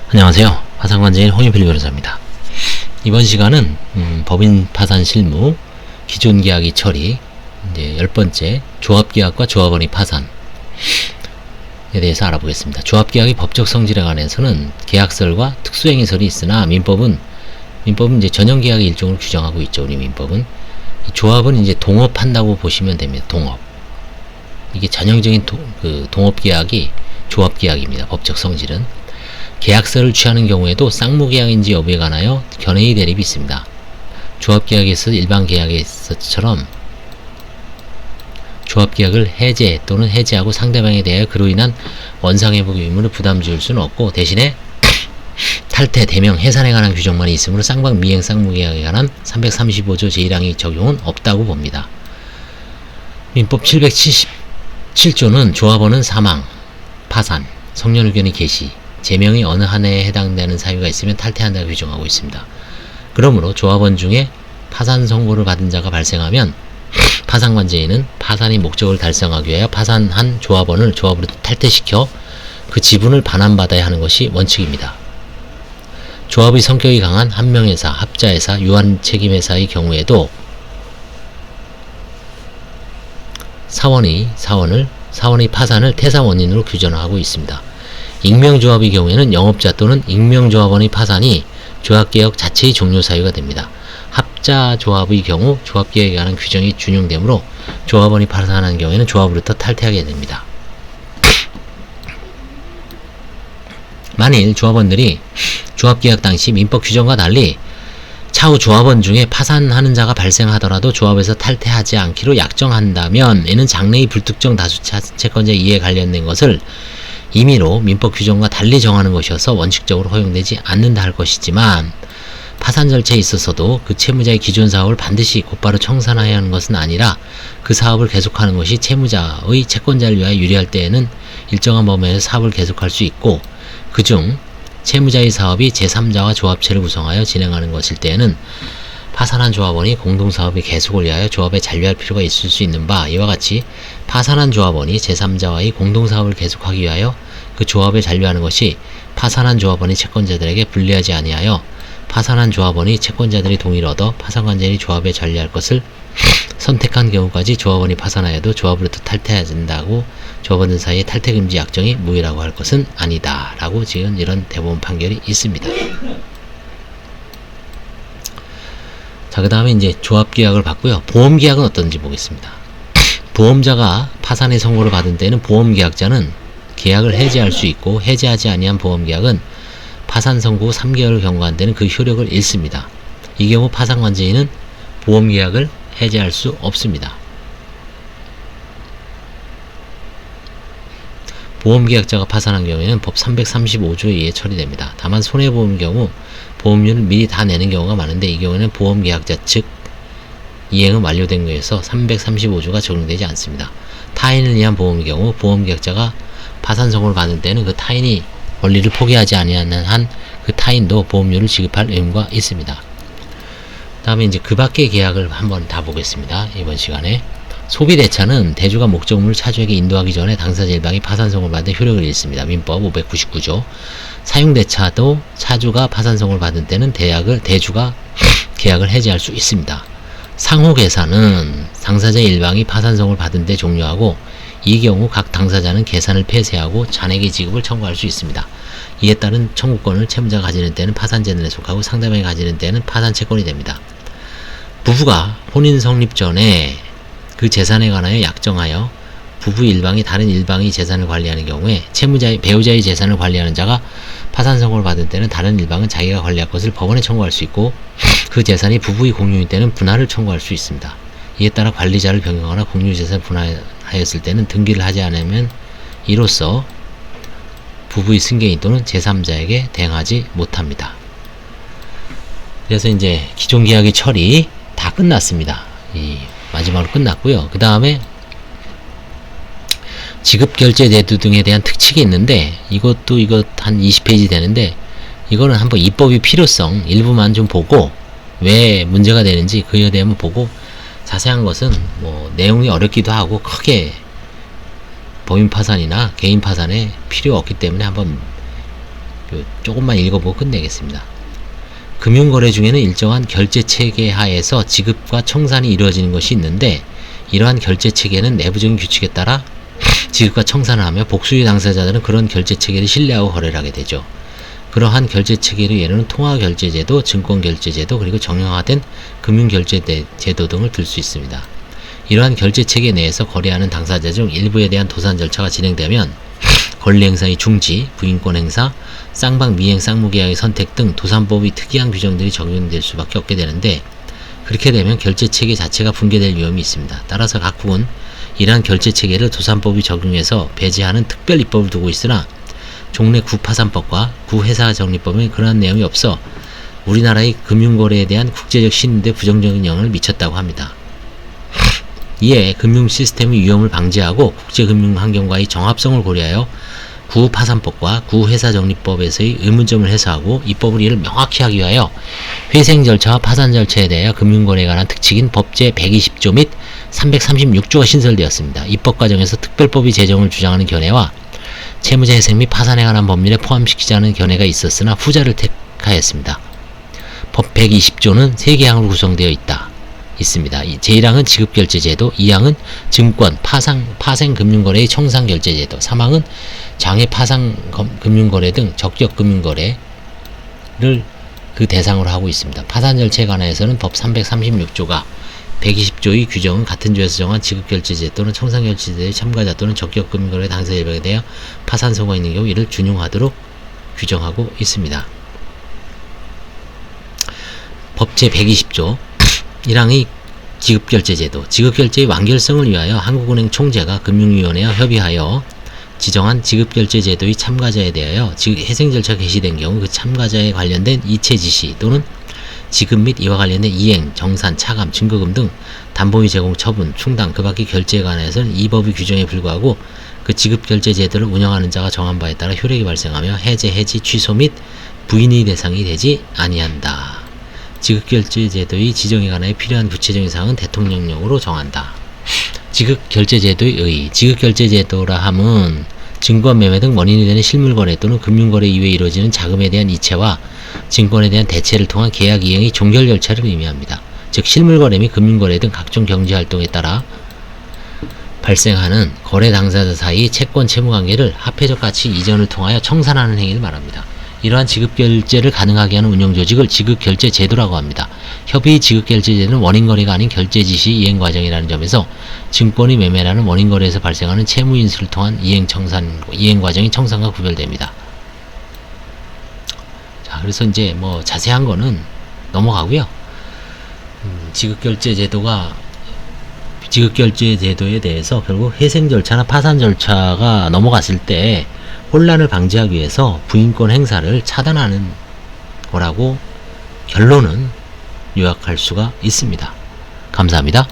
안녕하세요. 파산관제인 홍인필 변호사입니다. 이번 시간은 법인 파산 실무, 기존 계약이 처리, 이제 10번째 조합계약과 조합원의 파산에 대해서 알아보겠습니다. 조합계약의 법적 성질에 관해서는 계약설과 특수행위설이 있으나 민법은 이제 전형계약의 일종을 규정하고 있죠. 우리 민법은. 조합은 이제 동업한다고 보시면 됩니다. 동업. 이게 전형적인 동업계약이 조합계약입니다. 법적 성질은. 계약서를 취하는 경우에도 쌍무계약인지 여부에 관하여 견해의 대립이 있습니다. 조합계약에서 일반 계약에서처럼 조합계약을 해제 또는 해제하고 상대방에 대하여 그로 인한 원상회복 의무를 부담 지을 수는 없고 대신에 탈퇴, 대명, 해산에 관한 규정만 있으므로 쌍방 미행 쌍무계약에 관한 335조 제1항의 적용은 없다고 봅니다. 민법 777조는 조합원은 사망, 파산, 성년의견의 개시, 제명이 어느 한 해에 해당되는 사유가 있으면 탈퇴한다고 규정하고 있습니다. 그러므로 조합원 중에 파산 선고를 받은 자가 발생하면 파산관제인은 파산의 목적을 달성하기 위하여 파산한 조합원을 조합으로 탈퇴시켜 그 지분을 반환받아야 하는 것이 원칙입니다. 조합의 성격이 강한 한명회사, 합자회사, 유한책임회사의 경우에도 사원의 파산을 퇴사 원인으로 규정하고 있습니다. 익명조합의 경우에는 영업자 또는 익명조합원의 파산이 조합계약 자체의 종료 사유가 됩니다. 합자조합의 경우 조합계약에 관한 규정이 준용되므로 조합원이 파산한 경우에는 조합으로부터 탈퇴하게 됩니다. 만일 조합원들이 조합계약 당시 민법 규정과 달리 차후 조합원 중에 파산하는 자가 발생하더라도 조합에서 탈퇴하지 않기로 약정한다면 이는 장래의 불특정 다수 채권자 이해에 관련된 것을 임의로 민법 규정과 달리 정하는 것이어서 원칙적으로 허용되지 않는다 할 것이지만 파산 절차에 있어서도 그 채무자의 기존 사업을 반드시 곧바로 청산해야 하는 것은 아니라 그 사업을 계속하는 것이 채무자의 채권자를 위하여 유리할 때에는 일정한 범위에서 사업을 계속할 수 있고 그중 채무자의 사업이 제3자와 조합체를 구성하여 진행하는 것일 때에는 파산한 조합원이 공동사업의 계속을 위하여 조합에 잔류할 필요가 있을 수 있는 바 이와 같이 파산한 조합원이 제3자와의 공동사업을 계속하기 위하여 그 조합에 잔류하는 것이 파산한 조합원이 채권자들에게 불리하지 아니하여 파산한 조합원이 채권자들의 동의를 얻어 파산관제인이 조합에 잔류할 것을 선택한 경우까지 조합원이 파산하여도 조합으로부터 탈퇴해야 된다고 조합원들 사이에 탈퇴금지 약정이 무효라고 할 것은 아니다 라고 지금 이런 대법원 판결이 있습니다. 자, 그 다음에 이제 조합계약을 봤고요. 보험계약은 어떤지 보겠습니다. 보험자가 파산의 선고를 받은 때는 보험계약자는 계약을 해지할 수 있고 해지하지 아니한 보험계약은 파산 선고 후 3개월을 경과한 데는 그 효력을 잃습니다. 이 경우 파산관제인은 보험계약을 해지할 수 없습니다. 보험계약자가 파산한 경우에는 법 335조에 의해 처리됩니다. 다만 손해보험 경우 보험료를 미리 다 내는 경우가 많은데 이 경우에는 보험계약자 측 이행은 완료된 거에서 335조가 적용되지 않습니다. 타인을 위한 보험의 경우 보험계약자가 파산 선고를 받을 때는 그 타인이 권리를 포기하지 아니하는 한 그 타인도 보험료를 지급할 의무가 있습니다. 다음에 이제 그 밖의 계약을 한번 다 보겠습니다. 이번 시간에 소비대차는 대주가 목적물을 차주에게 인도하기 전에 당사자 일방이 파산 선고를 받은 효력을 잃습니다. 민법 599조. 사용대차도 차주가 파산 선고를 받은 때는 대주가 계약을 해지할 수 있습니다. 상호계산은 당사자 일방이 파산 선고를 받은 데 종료하고 이 경우 각 당사자는 계산을 폐쇄하고 잔액의 지급을 청구할 수 있습니다. 이에 따른 청구권을 채무자가 가지는 때는 파산재산에 속하고 상대방이 가지는 때는 파산채권이 됩니다. 부부가 혼인 성립 전에 그 재산에 관하여 약정하여 부부 일방이 다른 일방의 재산을 관리하는 경우에 배우자의 재산을 관리하는 자가 파산 선고를 받을 때는 다른 일방은 자기가 관리할 것을 법원에 청구할 수 있고 그 재산이 부부의 공유일 때는 분할을 청구할 수 있습니다. 이에 따라 관리자를 변경하거나 공유재산을 분할하였을 때는 등기를 하지 않으면 이로써 부부의 승계인 또는 제3자에게 대응하지 못합니다. 그래서 이제 기존 계약의 처리 다 끝났습니다. 마지막으로 끝났고요. 그 다음에 지급결제 제도 등에 대한 특칙이 있는데 이거 한 20페이지 되는데 이거는 한번 입법의 필요성 일부만 좀 보고 왜 문제가 되는지 그에 대해 한번 보고 자세한 것은 뭐 내용이 어렵기도 하고 크게 법인 파산이나 개인 파산에 필요 없기 때문에 한번 조금만 읽어보고 끝내겠습니다. 금융거래 중에는 일정한 결제체계 하에서 지급과 청산이 이루어지는 것이 있는데, 이러한 결제체계는 내부적인 규칙에 따라 지급과 청산을 하며 복수의 당사자들은 그런 결제체계를 신뢰하고 거래를 하게 되죠. 그러한 결제체계의 예로는 통화결제제도, 증권결제제도, 그리고 정형화된 금융결제제도 등을 들 수 있습니다. 이러한 결제체계 내에서 거래하는 당사자 중 일부에 대한 도산 절차가 진행되면 권리행사의 중지, 부인권 행사, 쌍방 미행 쌍무계약의 선택 등 도산법의 특이한 규정들이 적용될 수밖에 없게 되는데, 그렇게 되면 결제체계 자체가 붕괴될 위험이 있습니다. 따라서 각국은 이러한 결제체계를 도산법이 적용해서 배제하는 특별 입법을 두고 있으나 종래 구파산법과 구회사정리법에 그러한 내용이 없어 우리나라의 금융거래에 대한 국제적 신뢰에 부정적인 영향을 미쳤다고 합니다. 이에 금융 시스템의 위험을 방지하고 국제금융 환경과의 정합성을 고려하여 구파산법과 구회사정리법에서의 의문점을 해소하고 입법을 이를 명확히 하기 위하여 회생 절차와 파산 절차에 대하여 금융거래에 관한 특칙인 법제 120조 및 336조가 신설되었습니다. 입법 과정에서 특별법이 제정을 주장하는 견해와 채무자 회생 및 파산에 관한 법률에 포함시키자는 견해가 있었으나 후자를 택하였습니다. 법 120조는 3개항으로 구성되어 있습니다. 제1항은 지급결제제도, 2항은 증권, 파생금융거래의 청산결제제도, 3항은 장외 파산금융거래 등 적격금융거래를 그 대상으로 하고 있습니다. 파산 절차에 관해서는 법 336조가 120조의 규정은 같은 조에서 정한 지급결제제 또는 청산결제제의 참가자 또는 적격금융거래 당사자 일방에 대하여 파산소가 있는 경우 이를 준용하도록 규정하고 있습니다. 법제 120조 1항의 지급결제제도, 지급결제의 완결성을 위하여 한국은행 총재가 금융위원회와 협의하여 지정한 지급결제제도의 참가자에 대하여 회생 절차가 개시된 경우 그 참가자에 관련된 이체 지시 또는 지급 및 이와 관련된 이행, 정산, 차감, 증거금 등 담보의 제공, 처분, 충당, 그 밖의 결제에 관해서는 이 법의 규정에 불구하고 그 지급결제제도를 운영하는 자가 정한 바에 따라 효력이 발생하며 해제, 해지, 취소 및 부인의 대상이 되지 아니한다. 지급결제제도의 지정에 관하여 필요한 구체적인 사항은 대통령령으로 정한다. 지급결제제도의 의의. 지급결제제도라 함은 증권 매매 등 원인이 되는 실물거래 또는 금융거래 이외에 이루어지는 자금에 대한 이체와 증권에 대한 대체를 통한 계약 이행의 종결 절차를 의미합니다. 즉 실물거래 및 금융거래 등 각종 경제활동에 따라 발생하는 거래 당사자 사이 채권 채무관계를 합회적 가치 이전을 통하여 청산하는 행위를 말합니다. 이러한 지급결제를 가능하게 하는 운영조직을 지급결제제도라고 합니다. 협의 지급결제제도는 원인거래가 아닌 결제지시 이행과정이라는 점에서 증권의 매매라는 원인거래에서 발생하는 채무인수를 통한 이행과정이 청산과 구별됩니다. 자, 그래서 이제 뭐 자세한 거는 넘어가고요. 지급결제제도에 대해서 결국 회생 절차나 파산 절차가 넘어갔을 때 혼란을 방지하기 위해서 부인권 행사를 차단하는 거라고 결론은 요약할 수가 있습니다. 감사합니다.